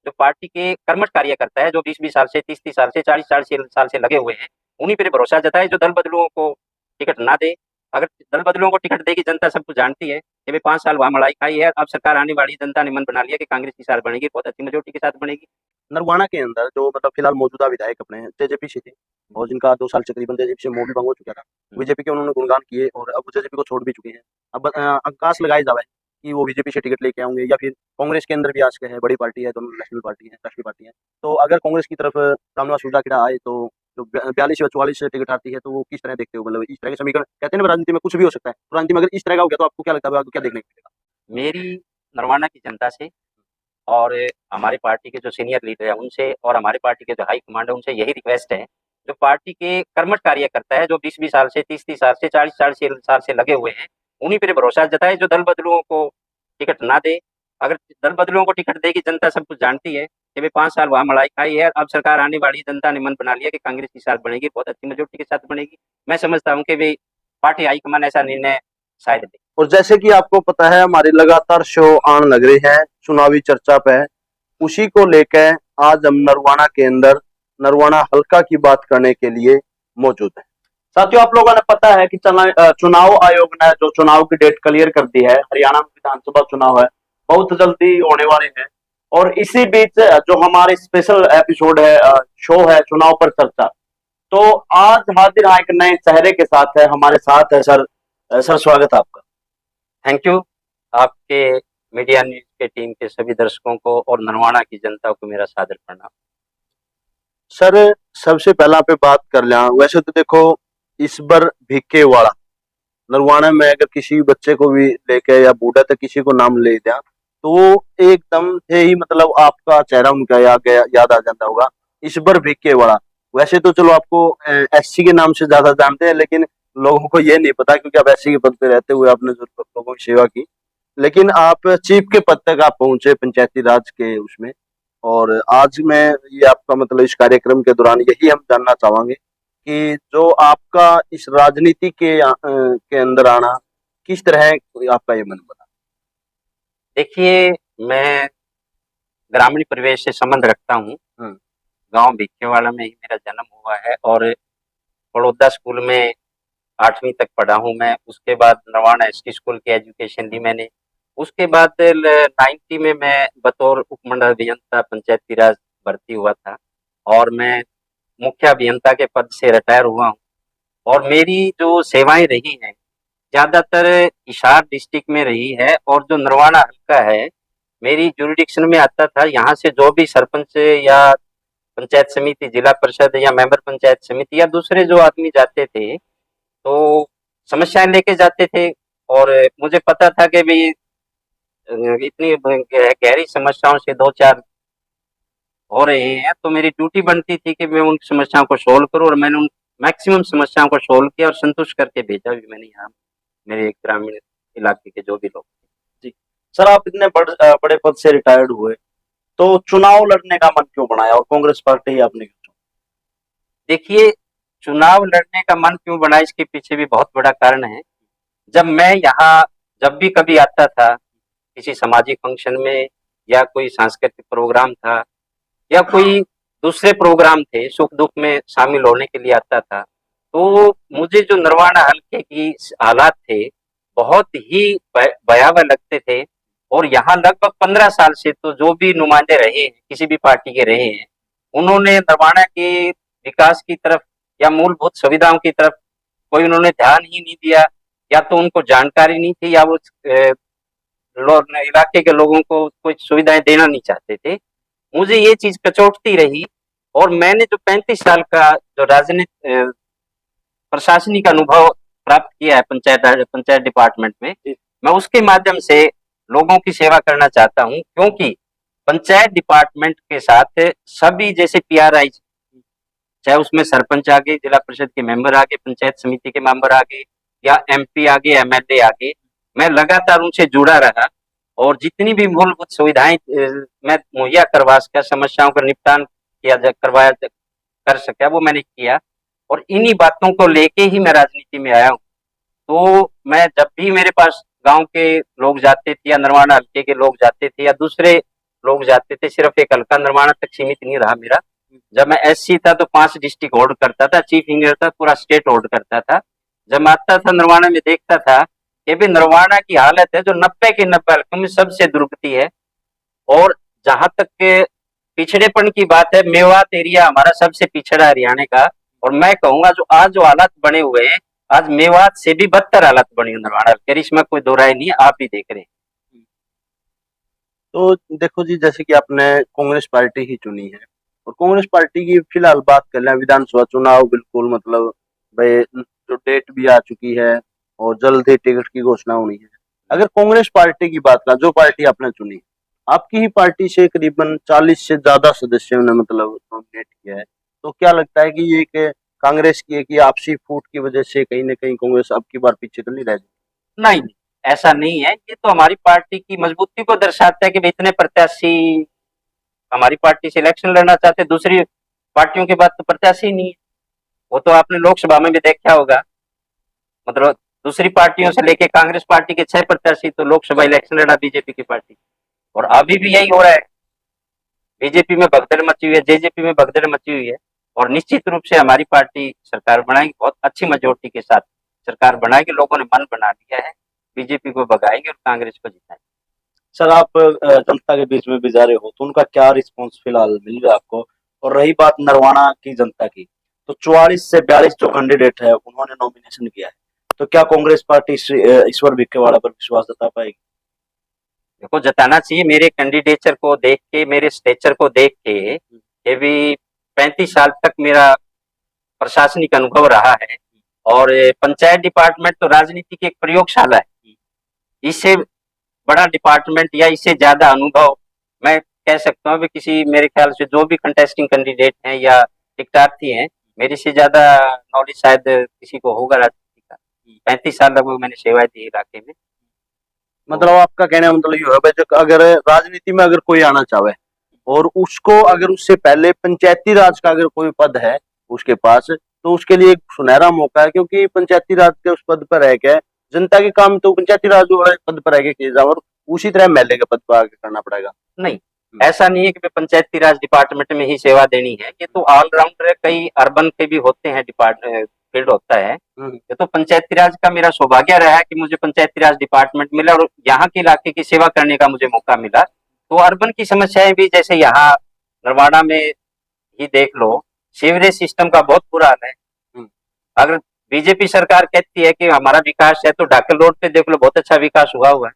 जो पार्टी के कर्मठ कार्यकर्ता है, जो 20-20 साल से, 30-30 साल से, 40-40 साल से लगे हुए हैं, उन्हीं पे भरोसा जताए जो दल बदलुओं को टिकट ना दे। अगर दल बदलुओं को टिकट देगी, जनता सब कुछ जानती है कि भाई 5 साल वहाँ लड़ाई खाई है, अब सरकार आने वाली, जनता ने मन बना लिया कि कांग्रेस की सरकार बनेगी, बहुत अच्छी मेजॉरिटी के साथ बनेगी। नरवाना के अंदर जो मतलब फिलहाल मौजूदा विधायक अपने जेजेपी से थे और जिनका 2 साल तकरीबन जेजेपी से मुंह भी भंग हो चुका था, बीजेपी के उन्होंने गुणगान किए और अब जेजेपी को छोड़ भी चुके हैं। अब आकाश लगाए जावे कि वो बीजेपी से टिकट लेके आएंगे या फिर कांग्रेस के अंदर भी आज के है, बड़ी पार्टी है, दोनों नेशनल पार्टी है, राष्ट्रीय पार्टी है। तो अगर कांग्रेस की तरफ रामनिवास सूर्यकिरा आए तो जो 42 या 44 से टिकट आती है तो वो किस तरह देखते हो? मतलब इस तरह के समीकरण कहते हैं ना, राजनीति में कुछ भी हो सकता है, तो राजनीति में अगर इस तरह का हो गया तो आपको क्या लगता है आगे क्या देखने को मिलेगा? मेरी नरवाना की जनता से और हमारी पार्टी के जो सीनियर लीडर है उनसे और हमारी पार्टी के जो हाई कमांड है उनसे यही रिक्वेस्ट है, जो पार्टी के कर्मठ कार्यकर्ता है, जो 20-20 साल से, 30-30 साल से, 40-40 साल से लगे हुए हैं, उन्हीं पे भरोसा जताए जो दल बदलुओं को टिकट ना दे। अगर दल बदलुओं को टिकट देगी, जनता सब कुछ जानती है कि भाई 5 साल वहाँ लड़ाई खाई है, अब सरकार आने वाली, जनता ने मन बना लिया कि कांग्रेस की सरकार बनेगी, बहुत अच्छी मेजॉरिटी के साथ बनेगी। मैं समझता हूँ कि भाई पार्टी हाईकमान ऐसा निर्णय शायद ले। और जैसे कि आपको पता है हमारी लगातार शो आने लग रही है चुनावी चर्चा पे, उसी को लेकर आज हम नरवाना के अंदर नरवाना हल्का की बात करने के लिए मौजूद है। साथियों, आप लोगों ने पता है कि चुनाव आयोग ने जो चुनाव की डेट क्लियर कर दी है, हरियाणा में विधानसभा चुनाव है, बहुत जल्दी होने वाले हैं। और इसी बीच जो हमारे स्पेशल एपिसोड है, शो है चुनाव पर चर्चा, तो आज हाजिर हैं एक नए चेहरे के साथ है, हमारे साथ है सर। सर स्वागत है आपका। Thank you. आपके मीडिया न्यूज के टीम के सभी दर्शकों को और नरवाना की जनता को मेरा सादर प्रणाम। सर सबसे पहला पे बात कर लिया, वैसे तो देखो इस बार भिक्के वाला नरवाना में अगर किसी बच्चे को भी लेके या बूढ़ा तक किसी को नाम ले दिया तो वो एकदम से ही मतलब आपका चेहरा उनका याद आ जाता होगा। इस बार भिक्के वाला, वैसे तो चलो आपको एससी के नाम से ज्यादा जानते हैं, लेकिन लोगों को ये नहीं पता क्योंकि आप एससी के पद पे रहते हुए आपने जो लोगों की सेवा की, लेकिन आप चीफ के पद तक आप पहुंचे पंचायती राज के उसमें। और आज मैं ये आपका मतलब इस कार्यक्रम के दौरान यही हम जानना चाहेंगे कि जो आपका इस राजनीति के अंदर आना किस तरह आपका ये मन बना? देखिए, मैं ग्रामीण परिवेश से संबंध रखता हूँ। गांव भिक्खेवाड़ा में ही मेरा जन्म हुआ है और बड़ौदा स्कूल में 8वीं तक पढ़ा हूँ मैं। उसके बाद नरवाना एसटी स्कूल की एजुकेशन ली मैंने। उसके बाद 90 में मैं बतौर उपमंडल अभियंता पंचायती राज भर्ती हुआ था और मैं मुख्य अभियंता के पद से रिटायर हुआ हूँ। और मेरी जो सेवाएं रही हैं ज्यादातर हिसार डिस्ट्रिक्ट में रही है और जो नरवाना हल्का है मेरी जुरिडिक्शन में आता था। यहाँ से जो भी सरपंच या पंचायत समिति, जिला परिषद या मेंबर पंचायत समिति या दूसरे जो आदमी जाते थे तो समस्याएं लेके जाते थे और मुझे पता था कि भाई इतनी गहरी समस्याओं से 2-4 हो रहे हैं, तो मेरी ड्यूटी बनती थी कि मैं उन समस्याओं को सोल्व करूं और मैंने उन मैक्सिमम समस्याओं को सोल्व किया और संतुष्ट करके भेजा भी मैंने यहाँ मेरे ग्रामीण इलाके के जो भी लोग। जी सर, आप इतने बड़े पद से रिटायर्ड हुए तो चुनाव लड़ने का मन क्यों बनाया और कांग्रेस पार्टी ही आपने क्यों? देखिए, चुनाव लड़ने का मन क्यों बना इसके पीछे भी बहुत बड़ा कारण है। जब मैं यहाँ जब भी कभी आता था किसी सामाजिक फंक्शन में या कोई सांस्कृतिक प्रोग्राम था या कोई दूसरे प्रोग्राम थे, सुख दुख में शामिल होने के लिए आता था, तो मुझे जो नरवाना हल्के की हालात थे बहुत ही भयावह लगते थे। और यहाँ लगभग 15 साल से तो जो भी नुमाइंदे रहे हैं किसी भी पार्टी के रहे हैं, उन्होंने नरवाना के विकास की तरफ या मूलभूत सुविधाओं की तरफ कोई उन्होंने ध्यान ही नहीं दिया, या तो उनको जानकारी नहीं थी या वो इलाके के लोगों को कुछ सुविधाएं देना नहीं चाहते थे। मुझे ये चीज कचोटती रही और मैंने जो 35 साल का जो राजनीति प्रशासनिक अनुभव प्राप्त किया है पंचायत डिपार्टमेंट में, मैं उसके माध्यम से लोगों की सेवा करना चाहता हूं। क्योंकि पंचायत डिपार्टमेंट के साथ सभी जैसे पीआरआई, चाहे उसमें सरपंच आ गए, जिला परिषद के मेंबर आ गए, पंचायत समिति के मेंबर आ गए या एमपी आ गए, एमएलए आ गए, मैं लगातार उनसे जुड़ा रहा और जितनी भी मूलभूत सुविधाएं मैं मुहैया करवा सका, समस्याओं का निपटान कर सका, वो मैंने किया। और इन्हीं बातों को लेके ही मैं राजनीति में आया हूँ। तो मैं जब भी मेरे पास गांव के लोग जाते थे या नरवाना हल्के के लोग जाते थे या दूसरे लोग जाते थे, सिर्फ एक हल्का नरवाना तक सीमित नहीं रहा मेरा। जब मैं एससी था तो 5 डिस्ट्रिक्ट होल्ड करता था, चीफ इंजीनियर था, पूरा स्टेट होल्ड करता था। जब मैं आता था नरवाना में देखता था कि भी नरवाना की हालत है जो 90 के 90 हल्कों में सबसे दुर्गति है। और जहां तक के पिछड़ेपन की बात है, मेवात एरिया हमारा सबसे पिछड़ा हरियाणा का। और मैं कहूंगा जो आज जो हालात बने हुए हैं, आज मेवात से भी बदतर हालत बनी है नरवाना के, इसमें कोई दो राय नहीं है, आप भी देख रहे हैं। तो देखो जी, जैसे कि आपने कांग्रेस पार्टी ही चुनी है और कांग्रेस पार्टी की फिलहाल बात कर लें, विधानसभा चुनाव बिल्कुल मतलब भाई जो डेट भी आ चुकी है और जल्द ही टिकट की घोषणा होनी है। अगर कांग्रेस पार्टी की बात करें, जो पार्टी आपने चुनी, आपकी ही पार्टी से करीबन 40 से ज्यादा सदस्यों ने मतलब नॉमिनेट किया है, तो क्या लगता है कि ये एक कांग्रेस की एक आपसी फूट की वजह से कहीं ना कहीं कांग्रेस अब की बार पीछे तो नहीं रह जाएगी? नहीं, ऐसा नहीं है। ये तो हमारी पार्टी की मजबूती को दर्शाता है कि भाई इतने प्रत्याशी हमारी पार्टी से इलेक्शन लड़ना चाहते हैं। दूसरी पार्टियों के बाद तो प्रत्याशी ही नहीं है। वो तो आपने लोकसभा में भी देखा होगा, मतलब दूसरी पार्टियों से लेके कांग्रेस पार्टी के 6 प्रत्याशी तो लोकसभा इलेक्शन लड़ा बीजेपी की पार्टी। और अभी भी यही हो रहा है, बीजेपी में भगदड़ मची हुई है, जेजेपी में भगदड़ मची हुई है। और निश्चित रूप से हमारी पार्टी सरकार बनाएगी, बहुत अच्छी मेजोरिटी के साथ सरकार बनाएगी। लोगों ने मन बना लिया है, बीजेपी को भगाएंगे और कांग्रेस को जिताएंगे। सर, आप जनता के बीच में भी जा रहे हो, तो उनका क्या रिस्पॉन्स फिलहाल मिल रहा है आपको? और रही बात नरवाना की जनता की, तो 44 से 42 जो कैंडिडेट है उन्होंने नॉमिनेशन किया है, तो क्या कांग्रेस पार्टी ईश्वर भिक्केवाड़ा पर विश्वास जता पाएगी? देखो, जताना चाहिए। मेरे कैंडिडेचर को देख के, मेरे स्टेचर को देख के, ये भी 35 साल तक मेरा प्रशासनिक अनुभव रहा है। और पंचायत डिपार्टमेंट तो राजनीति की एक प्रयोगशाला है। इससे बड़ा डिपार्टमेंट या इससे ज्यादा अनुभव मैं कह सकता हूँ कि किसी, मेरे ख्याल से जो भी कंटेस्टिंग कैंडिडेट हैं या टिकटार्थी हैं, मेरे से ज्यादा नॉलेज शायद किसी को होगा राजनीति का। 35 साल लगभग मैंने सेवाएं दी इलाके में। मतलब आपका कहने का मतलब ये है भाई, जो अगर राजनीति में अगर कोई आना चाहे और उसको अगर उससे पहले पंचायती राज का अगर कोई पद है उसके पास, तो उसके लिए एक सुनहरा मौका है, क्योंकि पंचायती राज के उस पद पर रह के जनता के काम तो पंचायती राज वाले पद पर रह के किए जाए और उसी तरह एमएलए के पद पर आगे करना पड़ेगा। नहीं, ऐसा नहीं है कि पंचायती राज डिपार्टमेंट में ही सेवा देनी है। ये तो ऑलराउंडर है, कई अर्बन के भी होते हैं, डिपार्टमेंट फील्ड होता है। ये तो पंचायती राज का मेरा सौभाग्य रहा है कि मुझे पंचायती राज डिपार्टमेंट मिला और यहाँ के इलाके की सेवा करने का मुझे मौका मिला। तो अर्बन की समस्याएं भी, जैसे यहाँ नरवाना में ही देख लो, सीवरेज सिस्टम का बहुत बुरा हाल है। अगर बीजेपी सरकार कहती है कि हमारा विकास है, तो ढाकल रोड पे देख लो, बहुत अच्छा विकास हुआ है।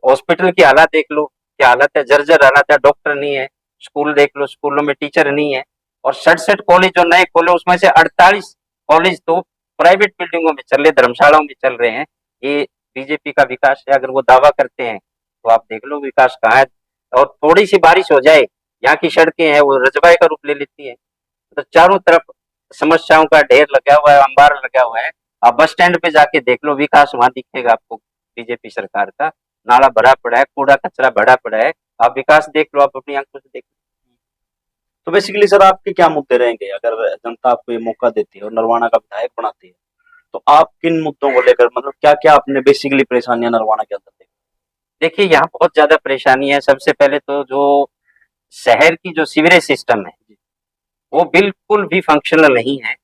हॉस्पिटल की हालत देख लो, क्या हालत है, जर्जर हालत है, डॉक्टर नहीं है। स्कूल देख लो, स्कूलों में टीचर नहीं है। और 67 कॉलेज जो नए खोले, उसमें से 48 कॉलेज तो प्राइवेट बिल्डिंगों में चल रहे, धर्मशालाओं में चल रहे हैं। ये बीजेपी का विकास है? अगर वो दावा करते हैं तो आप देख लो विकास कहाँ है। और थोड़ी सी बारिश हो जाए, यहाँ की सड़कें हैं वो रजबाई का रूप ले लेती है। तो चारों तरफ समस्याओं का ढेर लगा हुआ है, अंबार लगा हुआ है। आप बस स्टैंड पे जाके देख लो, विकास वहां दिखेगा आपको बीजेपी सरकार का। नाला भरा पड़ा है, कूड़ा कचरा भरा पड़ा है। आप विकास देख लो, आप अपनी आंखों से देख लो। तो बेसिकली सर, आपके क्या मुद्दे रहेंगे अगर जनता आपको ये मौका देती है और नरवाना का विधायक बनाती है, तो आप किन मुद्दों को लेकर, मतलब क्या क्या आपने बेसिकली परेशानियां नरवाना के अंदर देखी? देखिए, यहाँ बहुत ज्यादा परेशानी है। सबसे पहले तो जो शहर की जो सीवरेज सिस्टम है, वो बिल्कुल भी फंक्शनल नहीं है।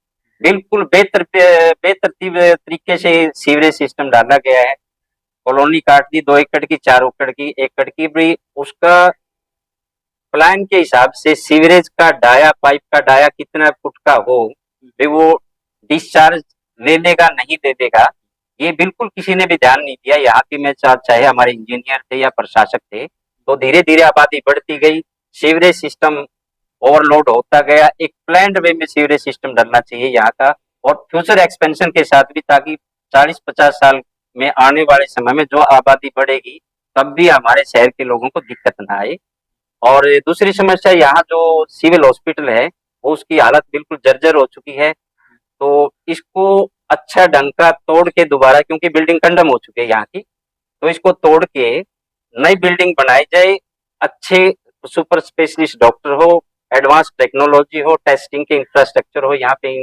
बिल्कुल बेतरतीब तरीके से सीवरेज सिस्टम डाला गया है। कॉलोनी काट दी, 2 एकड़ की, 4 एकड़ की, 1 एकड़ की भी। उसका प्लान के हिसाब से सीवरेज का डाया, पाइप का डाया कितना फुट का हो, वो डिस्चार्ज ले लेगा नहीं ले लेगा, ये बिल्कुल किसी ने भी ध्यान नहीं दिया। यहाँ की में चाहे हमारे इंजीनियर थे या प्रशासक थे, तो धीरे धीरे आबादी बढ़ती गई, सीवरेज सिस्टम ओवरलोड होता गया। एक प्लान्ड वे में सीवरेज सिस्टम डलना चाहिए यहाँ का, और फ्यूचर एक्सपेंशन के साथ भी, ताकि 40-50 साल में आने वाले समय में जो आबादी बढ़ेगी, तब भी हमारे शहर के लोगों को दिक्कत ना आए। और दूसरी समस्या, यहाँ जो सिविल हॉस्पिटल है, वो उसकी हालत बिल्कुल जर्जर हो चुकी है। तो इसको अच्छा ढंग का तोड़ के दोबारा, क्योंकि बिल्डिंग कंडम हो चुकी है यहाँ की, तो इसको तोड़ के नई बिल्डिंग बनाई जाए। अच्छे सुपर स्पेशलिस्ट डॉक्टर हो, एडवांस टेक्नोलॉजी हो, टेस्टिंग के इंफ्रास्ट्रक्चर हो, यहाँ पे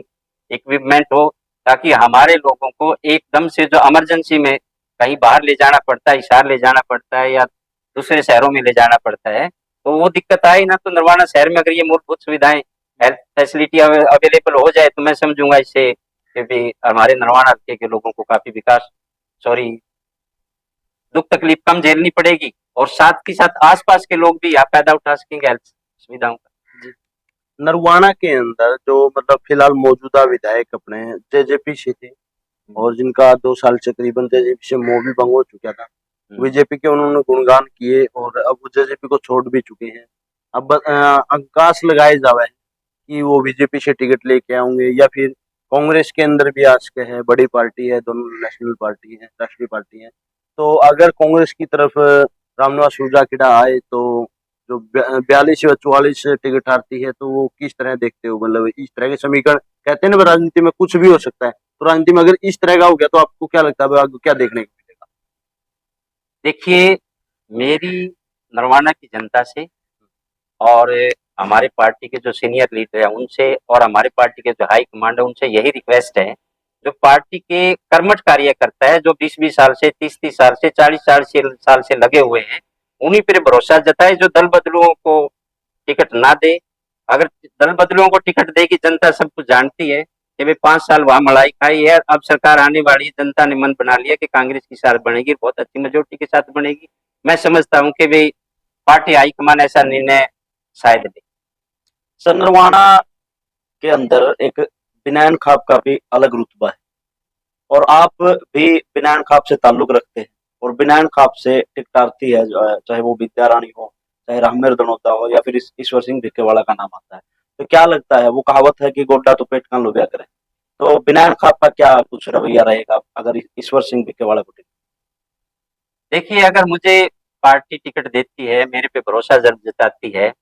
इक्विपमेंट हो, ताकि हमारे लोगों को एकदम से जो इमरजेंसी में कहीं बाहर ले जाना पड़ता है, हिसार ले जाना पड़ता है या दूसरे शहरों में ले जाना पड़ता है, तो वो दिक्कत आए ना। तो नरवाना शहर में अगर ये मूलभूत सुविधाएं, हेल्थ फैसिलिटी अवेलेबल हो जाए तो मैं समझूंगा इससे कि भी हमारे नरवाना हल्के के लोगों को काफी विकास, सॉरी, दुख तकलीफ कम झेलनी पड़ेगी, और साथ ही साथ आसपास के लोग भी यहाँ फायदा उठा सकेंगे हेल्थ सुविधाओं का। नरवाना के अंदर जो मतलब फिलहाल मौजूदा विधायक अपने जेजेपी से थे और जिनका 2 साल से करीबन जेजेपी से मोह भी भंग हो चुका था, बीजेपी के उन्होंने गुणगान किए और अब वो जेजेपी को छोड़ भी चुके हैं। अब आकाश लगाए जावे कि वो बीजेपी से टिकट लेके आएंगे या फिर कांग्रेस के अंदर भी आज के है, बड़ी पार्टी है, दोनों नेशनल पार्टी है, राष्ट्रीय पार्टी है। तो अगर कांग्रेस की तरफ रामनिवास सूर्यकिला आए तो जो 42 या 44 टिकट हारती है, तो वो किस तरह देखते हो? मतलब इस तरह के समीकरण, कहते हैं ना राजनीति में कुछ भी हो सकता है, तो राजनीति में अगर इस तरह का हो गया तो आपको क्या लगता है आगे क्या देखने को मिलेगा? देखिए, मेरी नरवाना की जनता से और हमारे पार्टी के जो सीनियर लीडर है उनसे और हमारे पार्टी के जो हाई कमांड है उनसे यही रिक्वेस्ट है, जो पार्टी के कर्मठ कार्यकर्ता है, जो 20-20 साल से, 30-30 साल से, 40-40 साल से लगे हुए हैं, उन्हीं पर भरोसा जताए। जो दल बदलुओं को टिकट ना दे, अगर दल बदलुओं को टिकट देगी, जनता सब कुछ जानती है कि भाई 5 साल वहां मलाई खाई है, अब सरकार आने वाली है, जनता ने मन बना लिया कि कांग्रेस की सरकार बनेगी, बहुत अच्छी मेजोरिटी के साथ बनेगी। मैं समझता हूँ कि भाई पार्टी हाईकमान ऐसा निर्णय शायद ले। सर, नरवाना के अंदर एक बिनान खाप का भी अलग रुतबा है और आप भी बिनान खाप से ताल्लुक रखते हैं और बिनान खाप से टिकट आती है, चाहे वो विद्या रानी हो, चाहे राममेर दनोता हो या फिर ईश्वर सिंह भिखेवाड़ा का नाम आता है। तो क्या लगता है, वो कहावत है कि गोड्डा तो पेट कान लोबिया करे, तो बिनान खाप का क्या कुछ रवैया रहेगा अगर ईश्वर सिंह भिखेवाड़ा को टिकट? देखिए, अगर मुझे पार्टी टिकट देती है, मेरे पे भरोसा जताती है,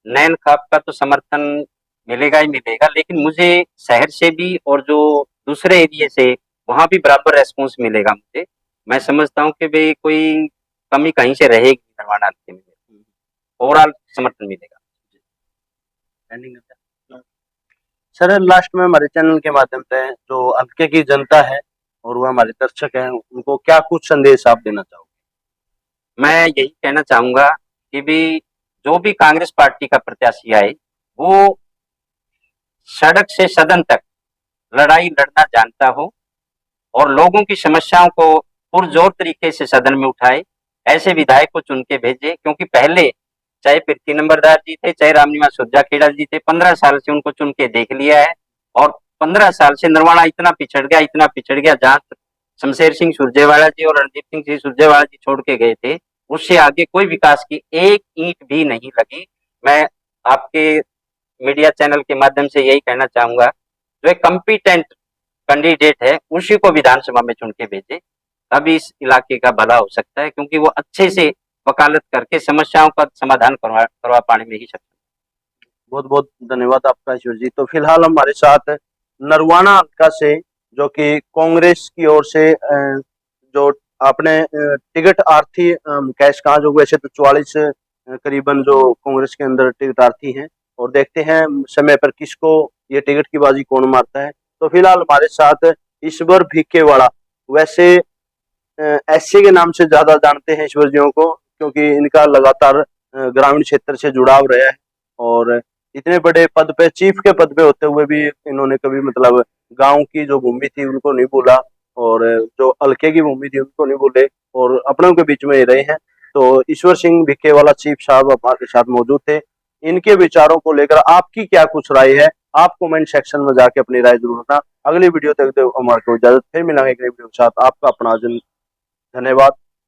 नैन खाप का तो समर्थन मिलेगा ही मिलेगा, लेकिन मुझे शहर से भी और जो दूसरे एरिया से वहां भी बराबर रेस्पॉन्स मिलेगा मुझे। मैं समझता हूँ कि भाई कोई कमी कहीं से रहेगी नरवाना हल्के में, ओवरऑल समर्थन मिलेगा। सर, लास्ट में हमारे चैनल के माध्यम से जो हल्के की जनता है और वो हमारे दर्शक हैं, उनको क्या कुछ संदेश आप देना चाहोगे? मैं यही कहना चाहूंगा कि भी जो भी कांग्रेस पार्टी का प्रत्याशी आए, वो सड़क से सदन तक लड़ाई लड़ना जानता हो और लोगों की समस्याओं को पुरजोर तरीके से सदन में उठाए, ऐसे विधायक को चुन के भेजे। क्योंकि पहले चाहे पृथ्वी नंबरदार जी थे, चाहे रामनिवास सूर्यकिला जी थे, 15 साल से उनको चुन के देख लिया है और 15 साल से नरवाना इतना पिछड़ गया, जहां शमशेर सिंह सुरजेवाला जी और रणदीप सिंह सुरजेवाला जी छोड़ के गए थे, उससे आगे कोई विकास की एक ईंट भी नहीं लगी। मैं आपके मीडिया चैनल के माध्यम से यही कहना चाहूंगा, जो एक कॉम्पिटेंट कैंडिडेट है उसी को विधानसभा में चुन के भेजे, तभी इस इलाके का भला हो सकता है, क्योंकि वो अच्छे से वकालत करके समस्याओं का समाधान करवा पाने में ही सक्षम। बहुत बहुत धन्यवाद आपका ईश्वर जी। तो फिलहाल हमारे साथ नरवाना हल्का से, जो कि कांग्रेस की ओर से जो आपने टिकट आर्थी कैश कहा, जो वैसे तो 44 करीबन जो कांग्रेस के अंदर टिकट आर्थी हैं, और देखते हैं समय पर किसको ये टिकट की बाजी कौन मारता है। तो फिलहाल हमारे साथ ईश्वर भिखेवाड़ा, वैसे एससी के नाम से ज्यादा जानते हैं ईश्वर जियों को, क्योंकि इनका लगातार ग्रामीण क्षेत्र से जुड़ाव रहा है और इतने बड़े पद पे, चीफ के पद पे होते हुए भी इन्होंने कभी मतलब गांव की जो भूमि थी उनको नहीं बोला और जो हल्के की भूमि थी उनको नहीं बोले और अपनों के बीच में ही रहे हैं। तो ईश्वर सिंह भिखेवाला चीफ साहब हमारे साथ मौजूद थे। इनके विचारों को लेकर आपकी क्या कुछ राय है, आप कमेंट सेक्शन में जाके अपनी राय जरूर रखना। अगली वीडियो तक हमारे को इजाजत, फिर मिलेंगे एक नई वीडियो के साथ। आपका अपना धन्यवाद।